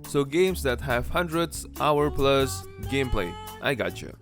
So games that have hundreds hour plus gameplay. I gotcha.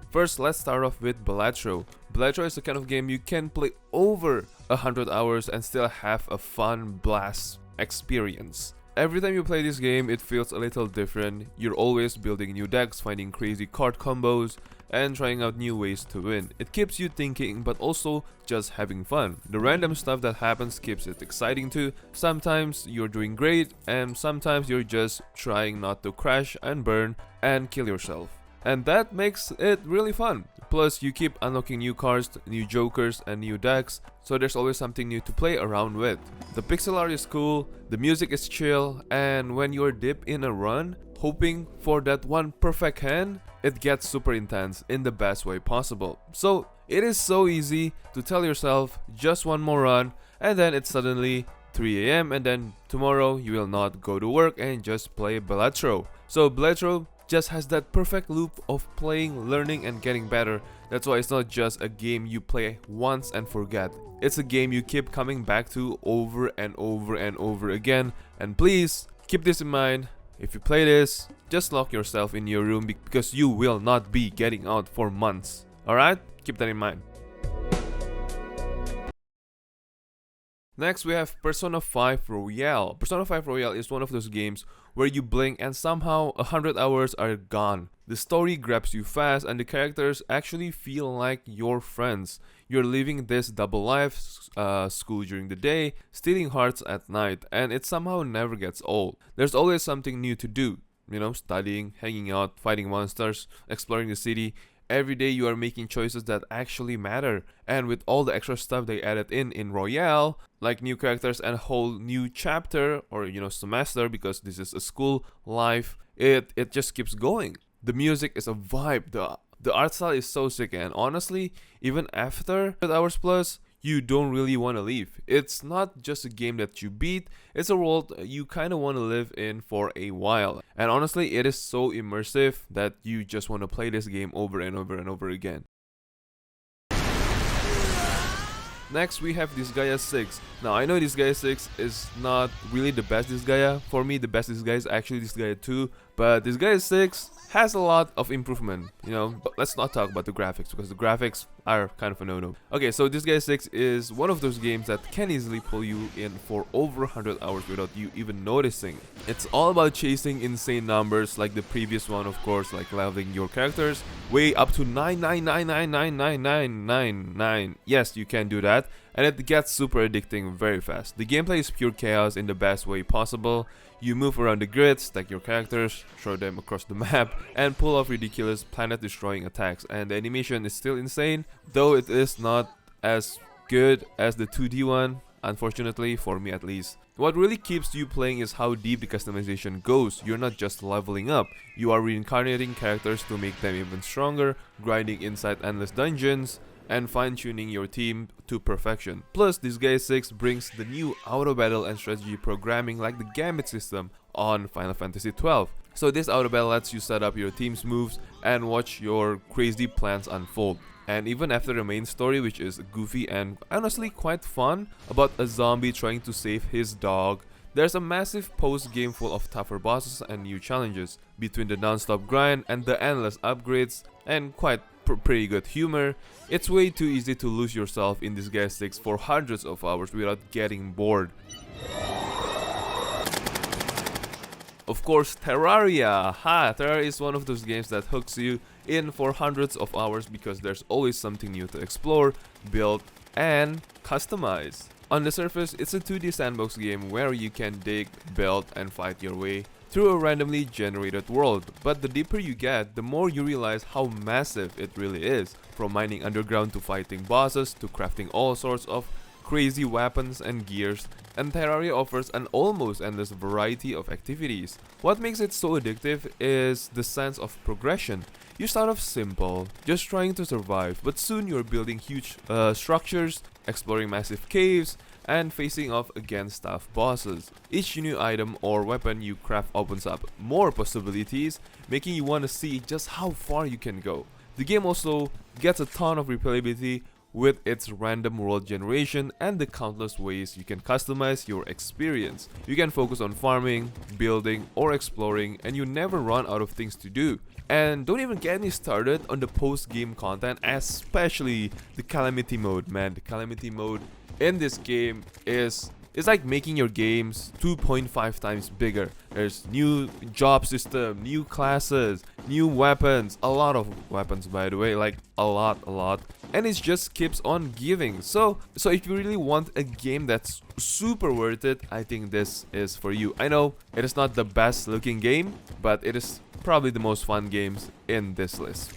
First, let's start off with Batro. Batro is the kind of game you can play over 100 hours and still have a fun blast experience. Every time you play this game, it feels a little different. You're always building new decks, finding crazy card combos, and trying out new ways to win. It keeps you thinking, but also just having fun. The random stuff that happens keeps it exciting too. Sometimes you're doing great, and sometimes you're just trying not to crash and burn and kill yourself. And that makes it really fun. Plus, you keep unlocking new cards, new jokers, and new decks, so there's always something new to play around with. The pixel art is cool, the music is chill, and when you're deep in a run, hoping for that one perfect hand, it gets super intense in the best way possible. So, it is so easy to tell yourself just one more run, and then it's suddenly 3 AM, and then tomorrow you will not go to work and just play Batro. So, Batro just has that perfect loop of playing, learning, and getting better. That's why it's not just a game you play once and forget. It's a game you keep coming back to over and over and over again. And please keep this in mind. If you play this, just lock yourself in your room because you will not be getting out for months. Alright? Keep that in mind. Next, we have Persona 5 Royale. Persona 5 Royale is one of those games where you blink and somehow 100 hours are gone. The story grabs you fast and the characters actually feel like your friends. You're living this double life, school during the day, stealing hearts at night, and it somehow never gets old. There's always something new to do. You know, studying, hanging out, fighting monsters, exploring the city. Every day you are making choices that actually matter, and with all the extra stuff they added in Royale, like new characters and a whole new chapter or semester, because this is a school life, it just keeps going. The music is a vibe, the art style is so sick, and honestly, even after 100 hours plus, you don't really want to leave. It's not just a game that you beat, it's a world you kind of want to live in for a while. And honestly, it is so immersive that you just want to play this game over and over and over again. Next, we have Disgaea 6. Now, I know Disgaea 6 is not really the best Disgaea. For me, the best Disgaea is actually Disgaea 2. But Disgaea 6 has a lot of improvement, but let's not talk about the graphics because the graphics are kind of a no-no. Okay, so Disgaea 6 is one of those games that can easily pull you in for over 100 hours without you even noticing. It's all about chasing insane numbers like the previous one, of course, like leveling your characters way up to 999999999. Yes, you can do that, and it gets super addicting very fast. The gameplay is pure chaos in the best way possible. You move around the grid, stack your characters, throw them across the map, and pull off ridiculous planet-destroying attacks. And the animation is still insane, though it is not as good as the 2D one, unfortunately, for me at least. What really keeps you playing is how deep the customization goes. You're not just leveling up, you are reincarnating characters to make them even stronger, grinding inside endless dungeons, and fine-tuning your team to perfection. Plus, Disgaea 6 brings the new auto battle and strategy programming like the Gambit system on Final Fantasy XII. So this auto battle lets you set up your team's moves and watch your crazy plans unfold. And even after the main story, which is goofy and honestly quite fun, about a zombie trying to save his dog, there's a massive post-game full of tougher bosses and new challenges. Between the non-stop grind and the endless upgrades and quite pretty good humor, it's way too easy to lose yourself in Disgaea 6 for hundreds of hours without getting bored. Of course, Terraria! Terraria is one of those games that hooks you in for hundreds of hours because there's always something new to explore, build, and customize. On the surface, it's a 2D sandbox game where you can dig, build, and fight your way through a randomly generated world, but the deeper you get, the more you realize how massive it really is. From mining underground to fighting bosses to crafting all sorts of crazy weapons and gears, and Terraria offers an almost endless variety of activities. What makes it so addictive is the sense of progression. You start off simple, just trying to survive, but soon you're building huge structures, exploring massive caves, and facing off against tough bosses. Each new item or weapon you craft opens up more possibilities, making you want to see just how far you can go. The game also gets a ton of replayability with its random world generation and the countless ways you can customize your experience. You can focus on farming, building, or exploring, and you never run out of things to do. And don't even get me started on the post-game content, especially the Calamity mode, man. The Calamity mode in this game is it's like making your games 2.5 times bigger. There's new job system, new classes, new weapons, a lot of weapons by the way, like a lot. And it just keeps on giving. So if you really want a game that's super worth it, I think this is for you. I know it is not the best looking game, but it is probably the most fun games in this list.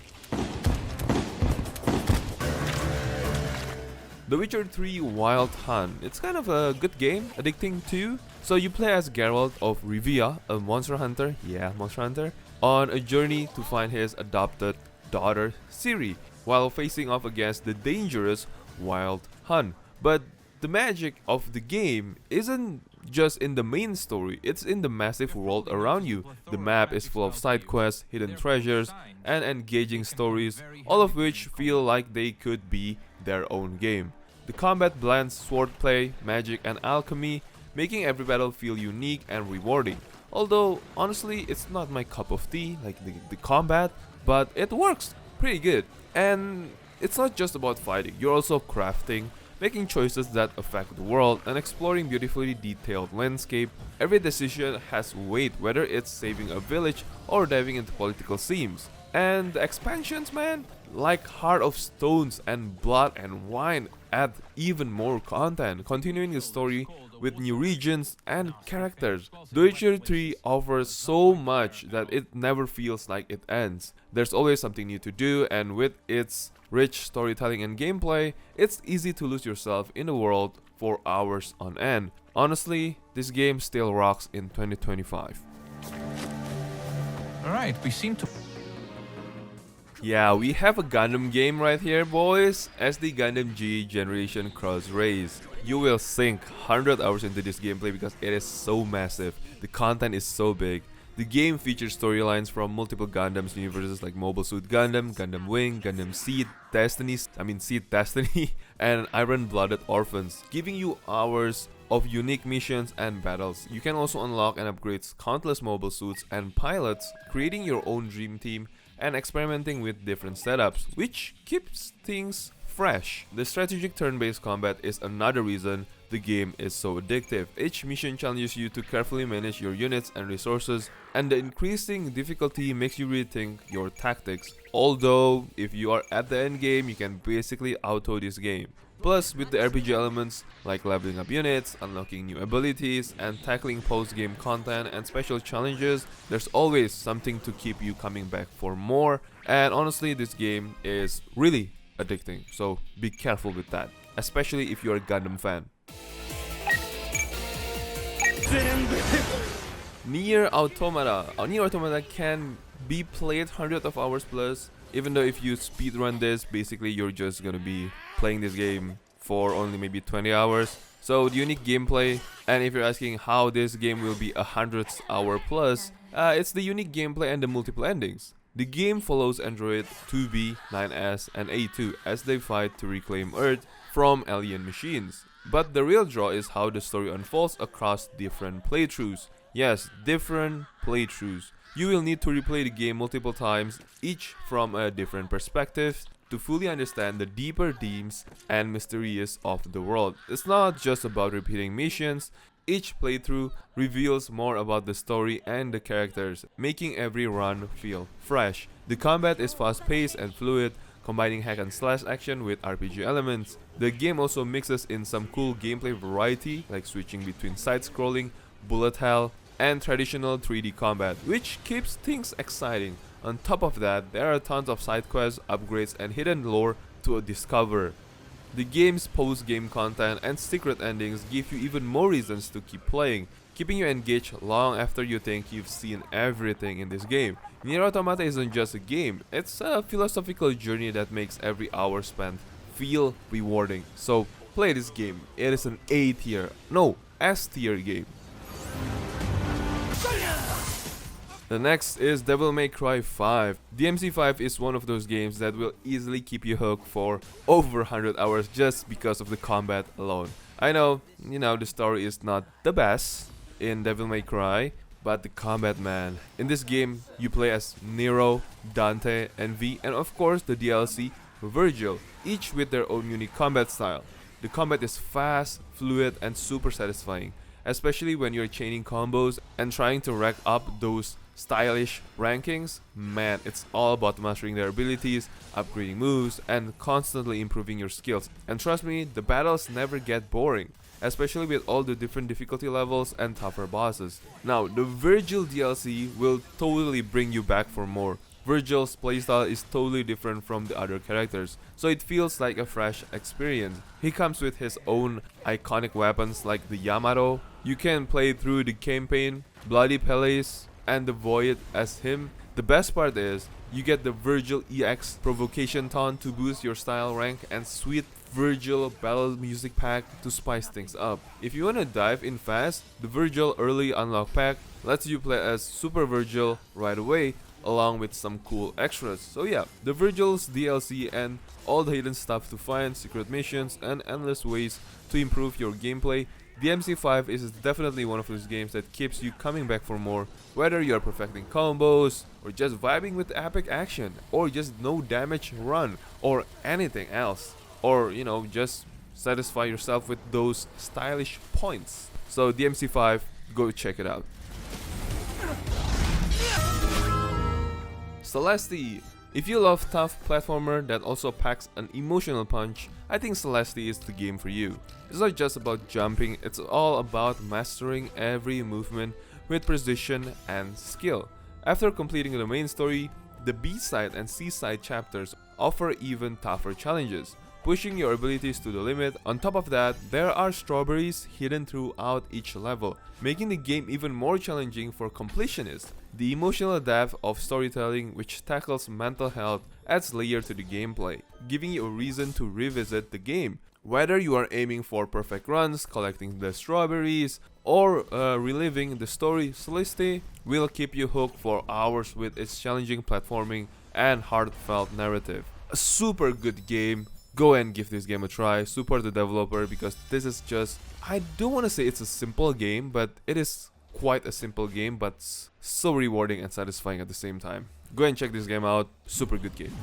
The Witcher 3 Wild Hunt. It's kind of a good game, addicting too. So you play as Geralt of Rivia, a monster hunter, on a journey to find his adopted daughter Ciri, while facing off against the dangerous Wild Hunt. But the magic of the game isn't just in the main story, it's in the massive world around you. The map is full of side quests, hidden treasures, and engaging stories, all of which feel like they could be their own game. The combat blends swordplay, magic, and alchemy, making every battle feel unique and rewarding. Although, honestly, it's not my cup of tea, like the combat, but it works pretty good. And it's not just about fighting, you're also crafting, making choices that affect the world, and exploring beautifully detailed landscape. Every decision has weight, whether it's saving a village or diving into political themes. And the expansions, man, like Heart of Stones and Blood and Wine, add even more content, continuing the story with new regions and characters. The Witcher 3 offers so much that it never feels like it ends. There's always something new to do, and with its rich storytelling and gameplay, it's easy to lose yourself in the world for hours on end. Honestly, this game still rocks in 2025. Alright, we seem to... Yeah, we have a Gundam game right here, boys. SD Gundam G Generation Cross Race. You will sink 100 hours into this gameplay because it is so massive. The content is so big. The game features storylines from multiple Gundams universes like Mobile Suit Gundam, Gundam Wing, Gundam Seed Destiny, and Iron Blooded Orphans, giving you hours of unique missions and battles. You can also unlock and upgrade countless mobile suits and pilots, creating your own dream team and experimenting with different setups, which keeps things fresh. The strategic turn-based combat is another reason the game is so addictive. Each mission challenges you to carefully manage your units and resources, and the increasing difficulty makes you rethink your tactics. Although, if you are at the end game, you can basically auto this game. Plus, with the RPG elements like leveling up units, unlocking new abilities, and tackling post-game content and special challenges, there's always something to keep you coming back for more. And honestly, this game is really addicting, so be careful with that, especially if you're a Gundam fan. Nier Automata. Nier Automata can be played hundreds of hours plus, even though if you speedrun this, basically you're just gonna be playing this game for only maybe 20 hours. So the unique gameplay, and if you're asking how this game will be 100 hour plus, it's the unique gameplay and the multiple endings. The game follows Android 2B, 9S, and A2 as they fight to reclaim Earth from alien machines. But the real draw is how the story unfolds across different playthroughs. Yes, different playthroughs. You will need to replay the game multiple times, each from a different perspective, to fully understand the deeper themes and mysteries of the world. It's not just about repeating missions. Each playthrough reveals more about the story and the characters, making every run feel fresh. The combat is fast-paced and fluid, combining hack and slash action with RPG elements. The game also mixes in some cool gameplay variety, like switching between side-scrolling, bullet hell, and traditional 3D combat, which keeps things exciting. On top of that, there are tons of side quests, upgrades, and hidden lore to discover. The game's post-game content and secret endings give you even more reasons to keep playing, keeping you engaged long after you think you've seen everything in this game. Nier Automata isn't just a game, it's a philosophical journey that makes every hour spent feel rewarding. So play this game. It is an S tier game. The next is Devil May Cry 5. DMC5 is one of those games that will easily keep you hooked for over 100 hours just because of the combat alone. I know, the story is not the best in Devil May Cry, but the combat, man. In this game, you play as Nero, Dante, and V, and of course the DLC, Virgil, each with their own unique combat style. The combat is fast, fluid, and super satisfying, especially when you're chaining combos and trying to rack up those stylish rankings. Man, it's all about mastering their abilities, upgrading moves, and constantly improving your skills. And trust me, the battles never get boring, especially with all the different difficulty levels and tougher bosses. Now, the Virgil DLC will totally bring you back for more. Virgil's playstyle is totally different from the other characters, so it feels like a fresh experience. He comes with his own iconic weapons like the Yamato. You can play through the campaign, Bloody Palace, and the Void as him. The best part is, you get the Virgil EX Provocation Taunt to boost your style rank, and sweet Virgil Battle Music Pack to spice things up. If you wanna dive in fast, the Virgil Early Unlock Pack lets you play as Super Virgil right away, along with some cool extras. So yeah, the Virgil's DLC and all the hidden stuff to find, secret missions, and endless ways to improve your gameplay. DMC5 is definitely one of those games that keeps you coming back for more, whether you're perfecting combos, or just vibing with epic action, or just no damage run, or anything else, or just satisfy yourself with those stylish points. So DMC5, go check it out. Celeste. If you love tough platformer that also packs an emotional punch, I think Celeste is the game for you. It's not just about jumping, it's all about mastering every movement with precision and skill. After completing the main story, the B-side and C-side chapters offer even tougher challenges, pushing your abilities to the limit. On top of that, there are strawberries hidden throughout each level, making the game even more challenging for completionists. The emotional depth of storytelling, which tackles mental health, adds layer to the gameplay, giving you a reason to revisit the game. Whether you are aiming for perfect runs, collecting the strawberries, or reliving the story, Celeste will keep you hooked for hours with its challenging platforming and heartfelt narrative. A super good game. Go and give this game a try, support the developer, because this is just, I don't want to say it's a simple game, but it is quite a simple game, but so rewarding and satisfying at the same time. Go and check this game out, super good game.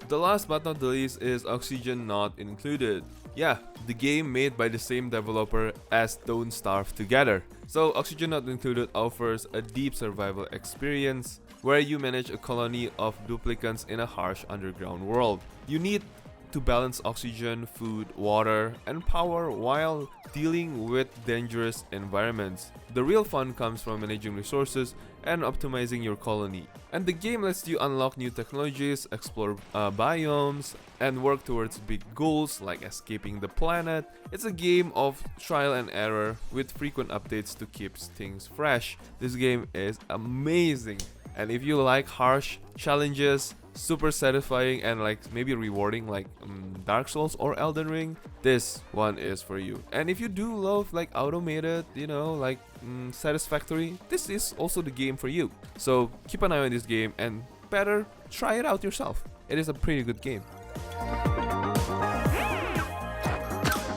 The last but not the least is Oxygen Not Included. Yeah, the game made by the same developer as Don't Starve Together. So Oxygen Not Included offers a deep survival experience where you manage a colony of duplicants in a harsh underground world. You need to balance oxygen, food, water, and power while dealing with dangerous environments. The real fun comes from managing resources and optimizing your colony. And the game lets you unlock new technologies, explore biomes, and work towards big goals like escaping the planet. It's a game of trial and error with frequent updates to keep things fresh. This game is amazing. And if you like harsh challenges, super satisfying and maybe rewarding like Dark Souls or Elden Ring, this one is for you. And if you do love automated, satisfactory, this is also the game for you. So keep an eye on this game and better try it out yourself. It is a pretty good game.